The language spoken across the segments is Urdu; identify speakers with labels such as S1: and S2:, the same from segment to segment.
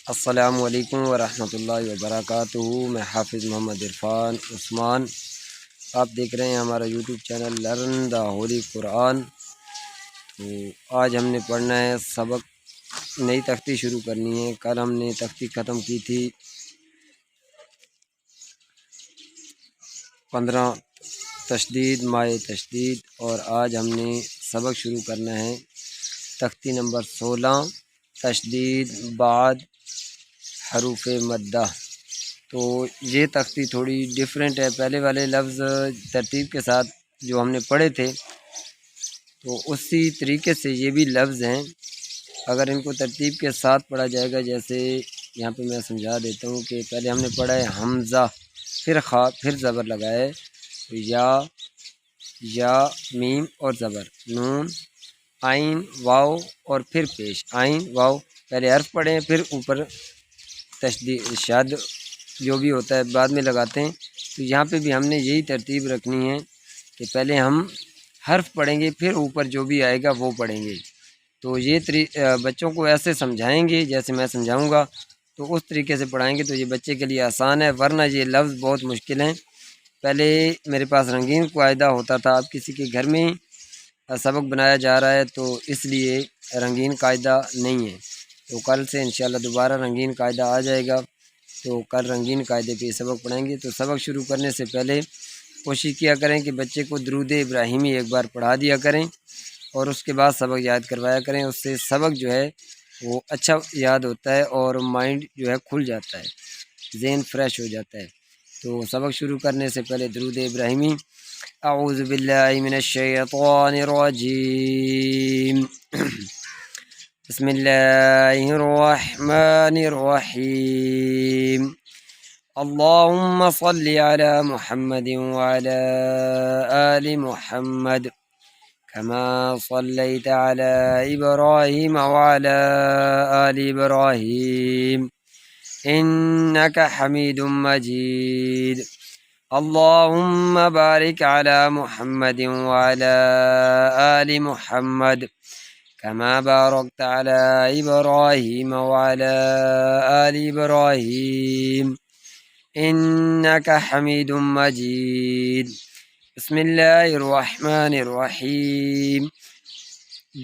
S1: السلام علیکم ورحمۃ اللہ وبرکاتہ۔ میں حافظ محمد عرفان عثمان، آپ دیکھ رہے ہیں ہمارا YouTube channel learn the holy Quran. تو آج ہم نے پڑھنا ہے سبق، نئی تختی شروع کرنی ہے۔ کل ہم نے تختی ختم کی تھی 15 تشدید مائے تشدید، اور آج ہم نے سبق شروع کرنا ہے تختی نمبر 16 تشدید بعد حروف مدہ۔ تو یہ تختی تھوڑی ڈیفرنٹ ہے، پہلے والے لفظ ترتیب کے ساتھ جو ہم نے پڑھے تھے تو اسی طریقے سے یہ بھی لفظ ہیں، اگر ان کو ترتیب کے ساتھ پڑھا جائے گا، جیسے یہاں پہ میں سمجھا دیتا ہوں کہ پہلے ہم نے پڑھا ہے حمزہ، پھر خا، پھر زبر لگائے، تو یا میم اور زبر، نون عین واو اور پھر پیش عین واو، پہلے حرف پڑھیں پھر اوپر تشدید شد جو بھی ہوتا ہے بعد میں لگاتے ہیں۔ تو یہاں پہ بھی ہم نے یہی ترتیب رکھنی ہے کہ پہلے ہم حرف پڑھیں گے پھر اوپر جو بھی آئے گا وہ پڑھیں گے۔ تو یہ بچوں کو ایسے سمجھائیں گے جیسے میں سمجھاؤں گا، تو اس طریقے سے پڑھائیں گے تو یہ بچے کے لیے آسان ہے، ورنہ یہ لفظ بہت مشکل ہیں۔ پہلے میرے پاس رنگین قاعدہ ہوتا تھا، اب کسی کے گھر میں سبق بنایا جا رہا ہے تو اس لیے رنگین قاعدہ نہیں ہے۔ تو کل سے انشاءاللہ دوبارہ رنگین قاعدہ آ جائے گا، تو کل رنگین قاعدے پہ سبق پڑھیں گے۔ تو سبق شروع کرنے سے پہلے کوشش کیا کریں کہ بچے کو درود ابراہیمی ایک بار پڑھا دیا کریں اور اس کے بعد سبق یاد کروایا کریں، اس سے سبق جو ہے وہ اچھا یاد ہوتا ہے اور مائنڈ جو ہے کھل جاتا ہے، ذہن فریش ہو جاتا ہے۔ تو سبق شروع کرنے سے پہلے درود ابراہیمی۔ اعوذ باللہ من الشیطان الرجیم، بسم اللہ الرحمن الرحیم، اللہم صل علی محمد وعلی آل محمد كما صليت على إبراهيم وعلى آل إبراهيم إنك حميد مجيد، اللهم بارك على محمد وعلى آل محمد كما باركت على إبراهيم وعلى آل إبراهيم إنك حميد مجيد۔ بسم اللہ الرحمن الرحیم،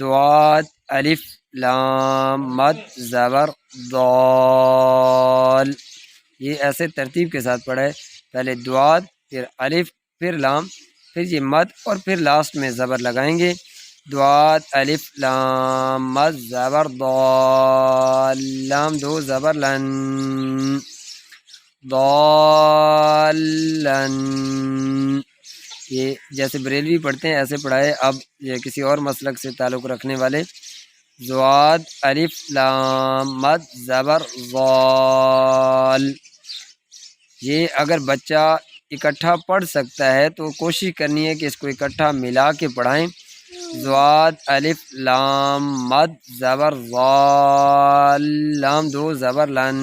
S1: دعات الف لام مد زبر ضال، یہ ایسے ترتیب کے ساتھ پڑھے، پہلے دعات پھر الف پھر لام پھر یہ مد اور پھر لاسٹ میں زبر لگائیں گے۔ دعات الف لام مد زبر ضال، لام دو زبر لن، ضالن، یہ جیسے بریلوی پڑھتے ہیں ایسے پڑھائے۔ اب یہ کسی اور مسلک سے تعلق رکھنے والے، ضاد الف لام مد زبر ضال، یہ اگر بچہ اکٹھا پڑھ سکتا ہے تو کوشش کرنی ہے کہ اس کو اکٹھا ملا کے پڑھائیں۔ ضاد الف لام مد زبر ضال، لام دو زبر لن،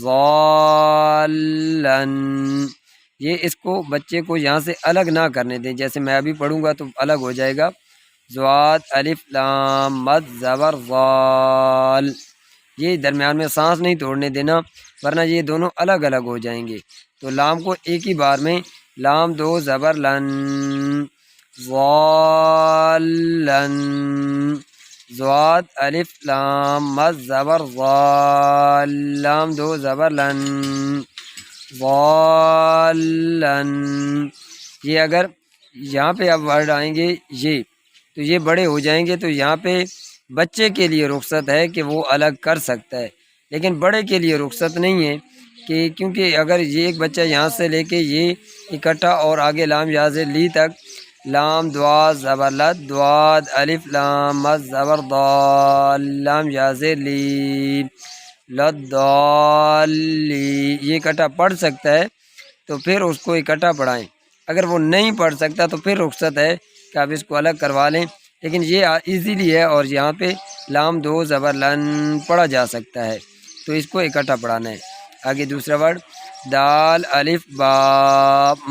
S1: ضالن، یہ اس کو بچے کو یہاں سے الگ نہ کرنے دیں، جیسے میں ابھی پڑھوں گا تو الگ ہو جائے گا۔ ضاد الف لام مد زبر ضال، یہ درمیان میں سانس نہیں توڑنے دینا ورنہ یہ دونوں الگ الگ ہو جائیں گے۔ تو لام کو ایک ہی بار میں، لام دو زبر لن، ضالن، ضاد الف لام مد زبر ضال، لام دو زبر لن، ضالن، یہ اگر یہاں پہ اب ورڈ آئیں گے یہ تو یہ بڑے ہو جائیں گے، تو یہاں پہ بچے کے لیے رخصت ہے کہ وہ الگ کر سکتا ہے، لیکن بڑے کے لیے رخصت نہیں ہے، کہ کیونکہ اگر یہ ایک بچہ یہاں سے لے کے یہ اکٹھا اور آگے لام یا سے لی تک، لام دعا زبر لد، دعاد الف لام مد زبر ضال، لام یا سے لی، لضالی، یہ اکٹھا پڑھ سکتا ہے تو پھر اس کو اکٹھا پڑھائیں، اگر وہ نہیں پڑھ سکتا تو پھر رخصت ہے کہ آپ اس کو الگ کروا لیں، لیکن یہ ایزیلی ہے اور یہاں پہ لام دو زبر لن پڑھا جا سکتا ہے، تو اس کو اکٹھا پڑھانا ہے۔ آگے دوسرا ورڈ، دال الف با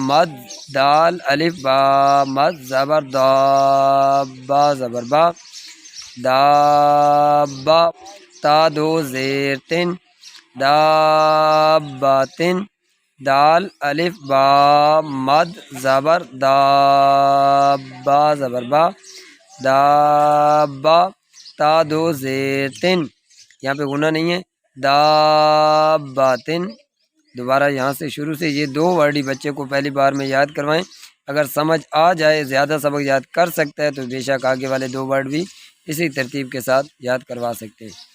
S1: مد، دال الف با مد زبر دا، با زبر با، دابا، تا دو زیر تن داباتن دال الف با مد زبر دابا زبر با دابا تا دو زیر تن یہاں پہ غنہ نہیں ہے داباتن دوبارہ یہاں سے شروع سے یہ دو ورڈ ہی بچے کو پہلی بار میں یاد کروائیں اگر سمجھ آ جائے زیادہ سبق یاد کر سکتا ہے تو بے شک آگے والے دو ورڈ بھی اسی ترتیب کے ساتھ یاد کروا سکتے ہیں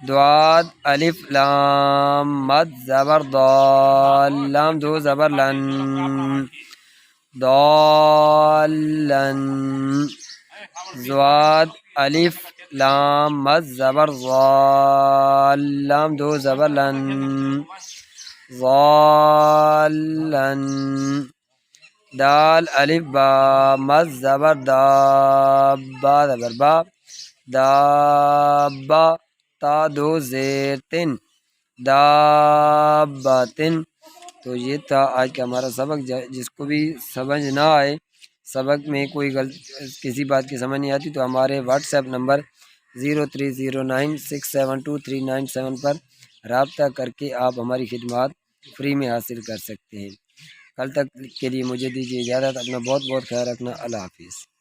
S1: دعاد الف لام مد زبر ضال لام دو زبر لن ضالن زواد الف لام مد زبر ضال لام دو زبر لن ضالن دال الف با مد زبر دابا زبر با دابا تا دو زیر تن داباتن تو یہ تھا آج کا ہمارا سبق جس کو بھی سمجھ نہ آئے سبق میں کوئی کسی بات کی سمجھ نہیں آتی تو ہمارے واٹس ایپ نمبر 0309672397 پر رابطہ کر کے آپ ہماری خدمات فری میں حاصل کر سکتے ہیں کل تک کے لیے مجھے دیجیے اجازت اپنا بہت بہت خیال رکھنا اللہ حافظ